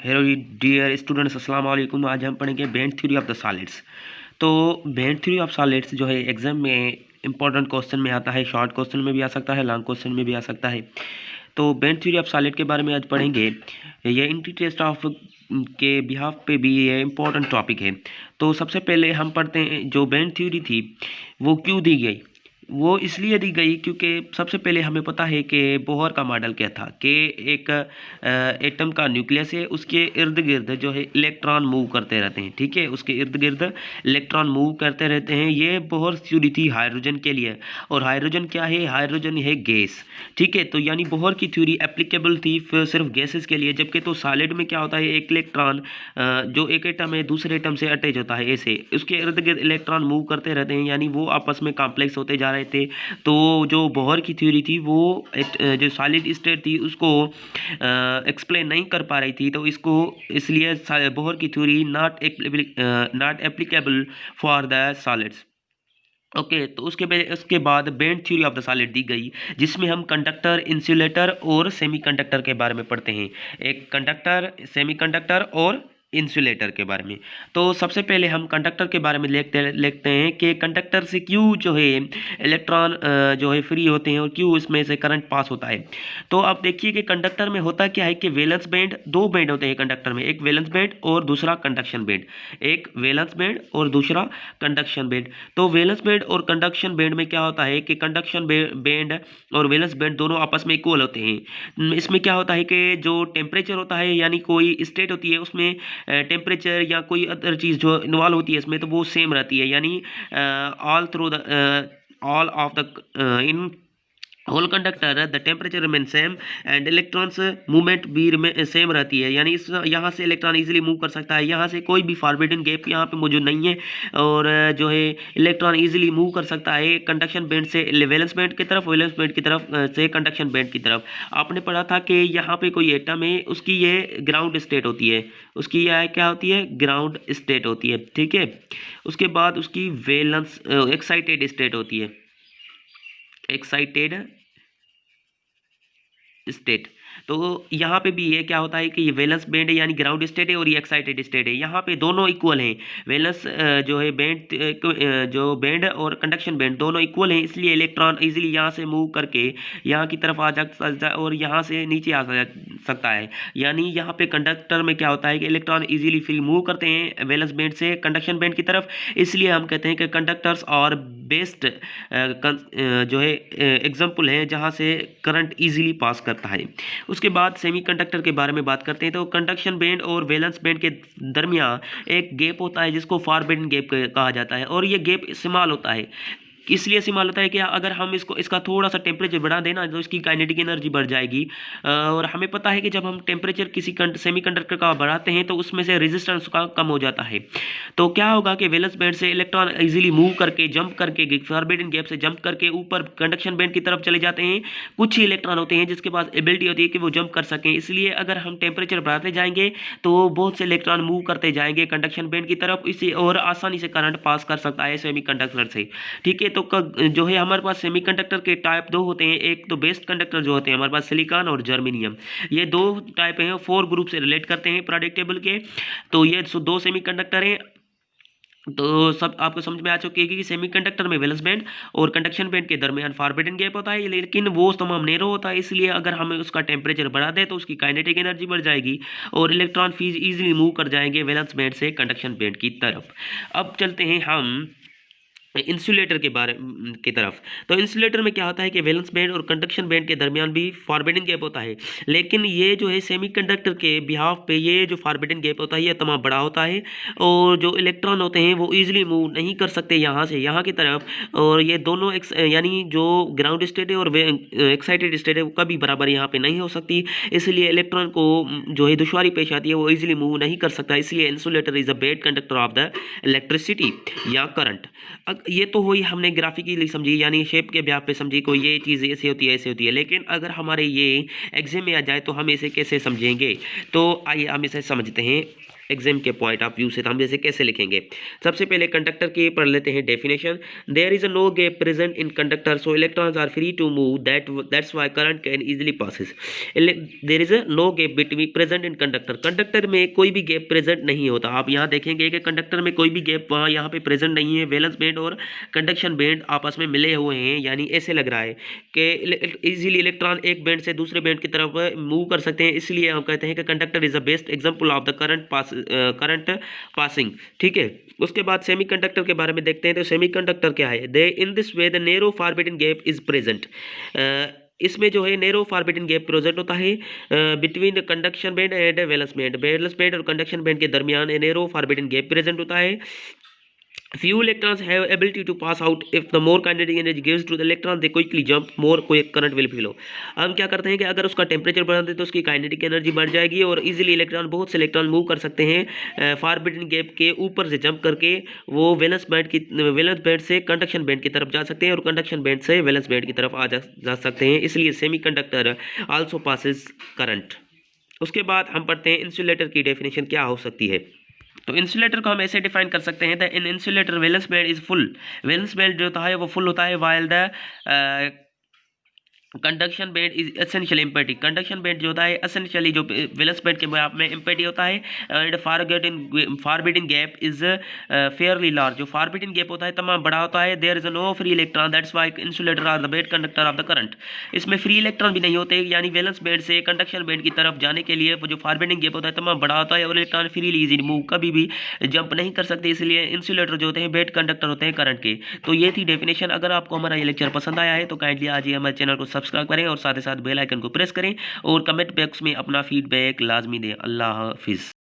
Hello dear students, अस्सलाम वालेकुम। आज हम पढ़ेंगे band theory of the solids. तो बैंड थ्योरी ऑफ सॉलिड्स जो है एग्जाम में इंपॉर्टेंट क्वेश्चन में आता है, शॉर्ट क्वेश्चन में भी आ सकता है, लॉन्ग क्वेश्चन में भी आ सकता है। तो बैंड थ्योरी ऑफ सॉलिड के बारे में आज पढ़ेंगे। ये इंट्री टेस्ट ऑफ के बिहाफ पे भी ये इंपॉर्टेंट टॉपिक है। तो सबसे पहले हम पढ़ते हैं जो बैंड थ्योरी थी वो क्यों दी गई। वो इसलिए दी गई क्योंकि सबसे पहले हमें पता है कि बोहर का मॉडल क्या था कि एक एटम का न्यूक्लियस है, उसके इर्द गिर्द जो है इलेक्ट्रॉन मूव करते रहते हैं। ठीक है, उसके इर्द गिर्द इलेक्ट्रॉन मूव करते रहते हैं। ये बोहर थ्योरी थी हाइड्रोजन के लिए। और हाइड्रोजन क्या है? हाइड्रोजन है गैस। ठीक है, तो यानी बोहर की थ्योरी एप्लीकेबल थी सिर्फ गैसेस के लिए। जबकि तो सॉलिड में क्या होता है, एक इलेक्ट्रॉन जो एक एटम है दूसरे एटम से अटैच होता है, ऐसे उसके इर्द गिर्द इलेक्ट्रॉन मूव करते रहते हैं, यानी वो आपस में कॉम्प्लेक्स होते जा रहे थे। तो जो बोहर की थ्योरी थी वो जो सॉलिड स्टेट थी उसको एक्सप्लेन नहीं कर पा रही थी, तो इसको इसलिए बोहर की theory not applicable for the solids. Okay, तो उसके बाद band theory of the solid दी गई, जिसमें हम कंडक्टर, इंसुलेटर और सेमीकंडक्टर के बारे में पढ़ते हैं। एक कंडक्टर, सेमीकंडक्टर और इंसुलेटर के बारे में। तो सबसे पहले हम कंडक्टर के बारे में लिखते हैं कि कंडक्टर से क्यों जो है इलेक्ट्रॉन जो है फ्री होते हैं और क्यों इसमें से करंट पास होता है। तो आप देखिए कि कंडक्टर में होता क्या है कि वैलेंस बैंड, दो बैंड होते हैं कंडक्टर में, एक वैलेंस बैंड और दूसरा कंडक्शन बैंड। एक वैलेंस बैंड और दूसरा कंडक्शन बैंड। तो वैलेंस बैंड और कंडक्शन बैंड में क्या होता है कि कंडक्शन बैंड और वैलेंस बैंड दोनों आपस में इक्वल होते हैं। इसमें क्या होता है कि जो टेम्परेचर होता है, यानी कोई स्टेट होती है उसमें टेम्परेचर या कोई अदर चीज़ जो इन्वॉल्व होती है इसमें, तो वो सेम रहती है। यानी all of the in whole conductor the temperature remain same and electrons movement भी सेम रहती है। यानी इस यहाँ से इलेक्ट्रॉन इजीली मूव कर सकता है, यहाँ से कोई भी फॉरबिडन गैप यहाँ पे मौजूद नहीं है। और जो है इलेक्ट्रॉन इजीली मूव कर सकता है कंडक्शन बैंड से वैलेंस बैंड की तरफ, वैलेंस बैंड की तरफ से कंडक्शन बैंड की तरफ। आपने पढ़ा था कि यहाँ पे कोई एटम है, उसकी ये ग्राउंड स्टेट होती है, उसकी यह क्या होती है? ग्राउंड स्टेट होती है। ठीक है, उसके बाद उसकी वैलेंस एक्साइटेड स्टेट होती है, एक्साइटेड स्टेट। तो यहाँ पे भी ये क्या होता है कि ये वैलेंस बैंड है यानी ग्राउंड स्टेट है, और ये एक्साइटेड स्टेट है। यहाँ पे दोनों इक्वल हैं। वैलेंस जो है बैंड जो बैंड और कंडक्शन बैंड दोनों इक्वल हैं, इसलिए इलेक्ट्रॉन इजीली यहाँ से मूव करके यहाँ की तरफ आ जा सकता है और यहाँ से नीचे आ सकता है। यानी यहाँ पे कंडक्टर में क्या होता है कि इलेक्ट्रॉन इजीली फ्री मूव करते हैं वैलेंस बैंड से कंडक्शन बैंड की तरफ। इसलिए हम कहते हैं कि कंडक्टर्स और बेस्ट जो है एग्जाम्पल है जहाँ से करंट इजीली पास करता है। उसके बाद सेमीकंडक्टर के बारे में बात करते हैं। तो कंडक्शन बैंड और वैलेंस बैंड के दरमियान एक गैप होता है जिसको फॉरबिडन गैप कहा जाता है, और ये गैप इस्तेमाल होता है। इसलिए इस्तेमाल होता है कि अगर हम इसका थोड़ा सा टेम्परेचर बढ़ा देना तो इसकी काइनेटिक एनर्जी बढ़ जाएगी। और हमें पता है कि जब हम टेम्परेचर किसी सेमीकंडक्टर का बढ़ाते हैं तो उसमें से रेजिस्टेंस का कम हो जाता है। तो क्या होगा कि वैलेंस बैंड से इलेक्ट्रॉन इजीली मूव करके, जंप करके, फॉरबिडन गैप से जंप करके ऊपर कंडक्शन बैंड की तरफ चले जाते हैं। कुछ ही इलेक्ट्रॉन होते हैं जिसके पास एबिलिटी होती है कि वो जंप कर सकें। इसलिए अगर हम टेम्परेचर बढ़ाते जाएंगे तो बहुत से इलेक्ट्रॉन मूव करते जाएंगे कंडक्शन बैंड की तरफ, इसे और आसानी से करंट पास कर सकता है सेमीकंडक्टर से। ठीक है, तो जो है हमारे पास सेमीकंडक्टर के टाइप दो होते हैं। एक तो बेस्ट कंडक्टर जो होते हैं हमारे पास सिलिकॉन और जर्मेनियम, ये दो टाइप हैं, 4 ग्रुप से रिलेट करते हैं पीरियोडिक टेबल के। तो ये दो सेमीकंडक्टर हैं। तो सब आपको समझ में आ चुकी है कि सेमीकंडक्टर में वैलेंस बैंड और कंडक्शन बैंड के दरमियान फॉरबिडन गैप होता है, लेकिन वो तमाम नैरो होता है। इसलिए अगर हम उसका टेम्परेचर बढ़ा दें तो उसकी काइनेटिक एनर्जी बढ़ जाएगी और इलेक्ट्रॉन फीज इजीली मूव कर जाएंगे वैलेंस बैंड से कंडक्शन बैंड की तरफ। अब चलते हैं हम इंसुलेटर के बारे की तरफ। तो इंसुलेटर में क्या होता है कि वैलेंस बैंड और कंडक्शन बैंड के दरमियान भी फॉरबिडन गैप होता है, लेकिन ये जो है सेमीकंडक्टर के बिहाफ पे ये जो फॉरबिडन गैप होता है ये तमाम बड़ा होता है, और जो इलेक्ट्रॉन होते हैं वो इजीली मूव नहीं कर सकते यहाँ से यहाँ की तरफ। और ये दोनों यानी जो ग्राउंड स्टेट है और एक्साइटेड स्टेट है वो कभी बराबर यहाँ पे नहीं हो सकती। इसलिए इलेक्ट्रॉन को जो है दुश्वारी पेश आती है, वो इजीली मूव नहीं कर सकता। इसलिए insulator is a bad conductor of the electricity या करंट। ये तो हुई हमने ग्राफिकली समझी, यानी शेप के ब्याह पे समझी कोई ये चीज़ ऐसे होती है ऐसे होती है। लेकिन अगर हमारे ये एग्जाम में आ जाए तो हम इसे कैसे समझेंगे, तो आइए हम इसे समझते हैं। एग्जाम के पॉइंट ऑफ व्यू से, तो हम जैसे कैसे लिखेंगे। सबसे पहले कंडक्टर की पढ़ लेते हैं definition. There is a no gap present in conductor so electrons are free to move that's why current can easily passes. There is a no gap between present in conductor, conductor में कोई भी gap present नहीं होता। आप यहाँ देखेंगे कि conductor में कोई भी गैप वहाँ यहाँ पे प्रेजेंट नहीं है। वैलेंस बैंड और कंडक्शन बैंड आपस में मिले हुए हैं, यानी ऐसे लग रहा है कि इजीली इलेक्ट्रॉन एक बैंड से दूसरे बैंड की तरफ मूव कर सकते हैं, इसलिए हम कहते हैं कि conductor is the best example of the current passing. ठीक है, उसके बाद सेमीकंडक्टर के बारे में देखते हैं। तो सेमीकंडक्टर क्या है, they in this way the narrow forbidden gap is present. इसमें जो है नैरो फॉरबिडन गैप प्रेजेंट होता है between conduction band and valence band. Valence band और कंडक्शन बैंड के दरमियान नैरो फॉरबिडन गैप प्रेजेंट होता है। Few electrons have ability to pass out. If the more kinetic energy gives to the electron, they quickly jump. More current will flow. हम क्या करते हैं कि अगर उसका टेम्परेचर बढ़ा दें तो उसकी काइनेटिक एनर्जी बढ़ जाएगी और इजीली इलेक्ट्रॉन, बहुत से इलेक्ट्रॉन मूव कर सकते हैं फॉरबिडन गैप के ऊपर से जंप करके। वो वैलेंस बैंड से कंडक्शन बैंड की तरफ जा सकते हैं और कंडक्शन बैंड से वैलेंस बैंड की तरफ जा सकते हैं, इसलिए सेमीकंडक्टर आल्सो पासेस करंट। उसके बाद हम पढ़ते हैं इंसुलेटर की डेफिनेशन क्या हो सकती है। तो इंसुलेटर को हम ऐसे डिफाइन कर सकते हैं, the in insulator valence band is full. Valence band जो होता है वो फुल होता है, while the conduction band is essential empty. Conduction band जो होता है एसेंशियली जो वैलेंस बैंड के आप में एम्पटी होता है। And forbidden gap is fairly large. जो फॉरबिडन गैप होता है तमाम बड़ा होता है। There is no free electron that's why insulator are the best conductor of the current. इसमें फ्री इलेक्ट्रॉन भी नहीं होते, यानी वैलेंस बैंड से कंडक्शन बैंड की तरफ जाने के लिए वो जो फॉरबिडन गैप होता है तमाम बड़ा होता है और इलेक्ट्रॉन फ्रीली इजीली मूव कभी भी जंप नहीं कर सकते, इसलिए इंसुलेटर जो होते हैं बेस्ट कंडक्टर होते हैं करंट के। तो ये थी डेफिनेशन। अगर आपको हमारा ये लेक्चर पसंद आया है तो काइंडली आज ही हमारे चैनल को सब्सक्राइब करें और साथ ही साथ बेल आइकन को प्रेस करें और कमेंट बॉक्स में अपना फीडबैक लाजमी दें। अल्लाह हाफिज़।